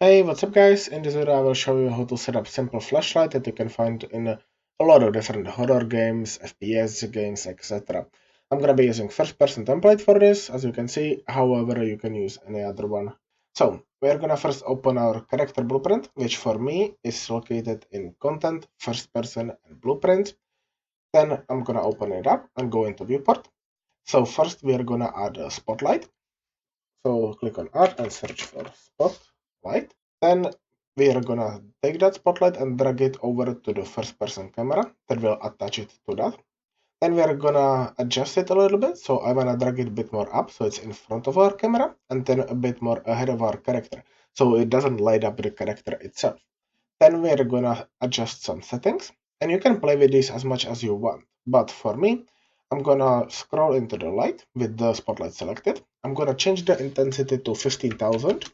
Hey, what's up guys? In this video I will show you how to set up simple flashlight that you can find in a lot of different horror games, FPS games, etc. I'm gonna be using first person template for this, as you can see, however you can use any other one. So, we're gonna first open our character blueprint, which for me is located in content, first person and blueprint. Then I'm gonna open it up and go into viewport. So first we are gonna add a spotlight. So click on add and search for spotlight. Then we are gonna take that spotlight and drag it over to the first person camera that will attach it to that. Then we are gonna adjust it a little bit. So I wanna drag it a bit more up so it's in front of our camera and then a bit more ahead of our character so it doesn't light up the character itself. Then we are gonna adjust some settings and you can play with these as much as you want. But for me, I'm gonna scroll into the light with the spotlight selected. I'm gonna change the intensity to 15,000.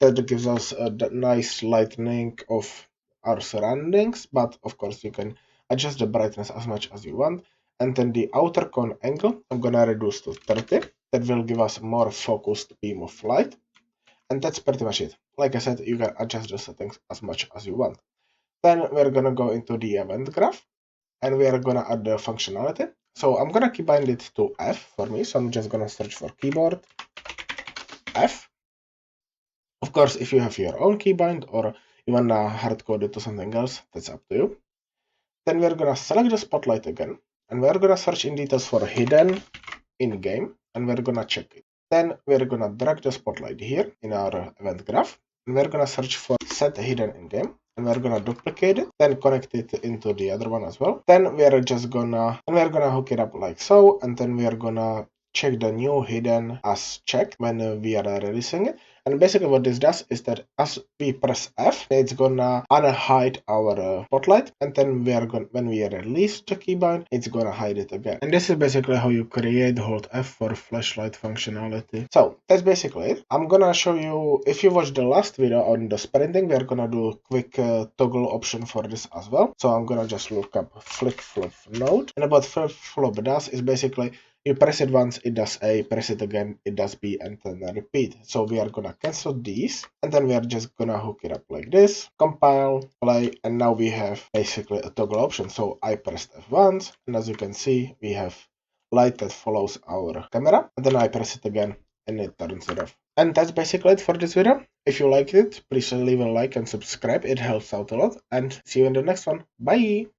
That gives us a nice lightening of our surroundings, but of course you can adjust the brightness as much as you want. And then the outer cone angle, I'm gonna reduce to 30. That will give us a more focused beam of light. And that's pretty much it. Like I said, you can adjust the settings as much as you want. Then we're gonna go into the event graph and we are gonna add the functionality. So I'm gonna keybind it to F for me. So I'm just gonna search for keyboard F. Of course, if you have your own keybind or you wanna hard code it to something else, that's up to you. Then we're gonna select the spotlight again and we're gonna search in details for hidden in game and we're gonna check it. Then we're gonna drag the spotlight here in our event graph and we're gonna search for set hidden in game and we're gonna duplicate it, then connect it into the other one as well. Then we're gonna hook it up like so, and then we are gonna check the new hidden as checked when we are releasing it. And basically what this does is that as we press F, it's gonna unhide our spotlight, and then when we release the keybind, it's gonna hide it again. And this is basically how you create hold F for flashlight functionality. So that's basically it. I'm gonna show you, if you watched the last video on the sprinting, we're gonna do a quick toggle option for this as well. So I'm gonna just look up flip flop node, and what flip flop does is basically you press it once, it does A, press it again, it does B, and then repeat. So we are gonna cancel these, and then we are just gonna hook it up like this, compile, play, and now we have basically a toggle option. So I pressed F once, and as you can see, we have light that follows our camera, and then I press it again, and it turns it off. And that's basically it for this video. If you liked it, please leave a like and subscribe, it helps out a lot, and see you in the next one. Bye!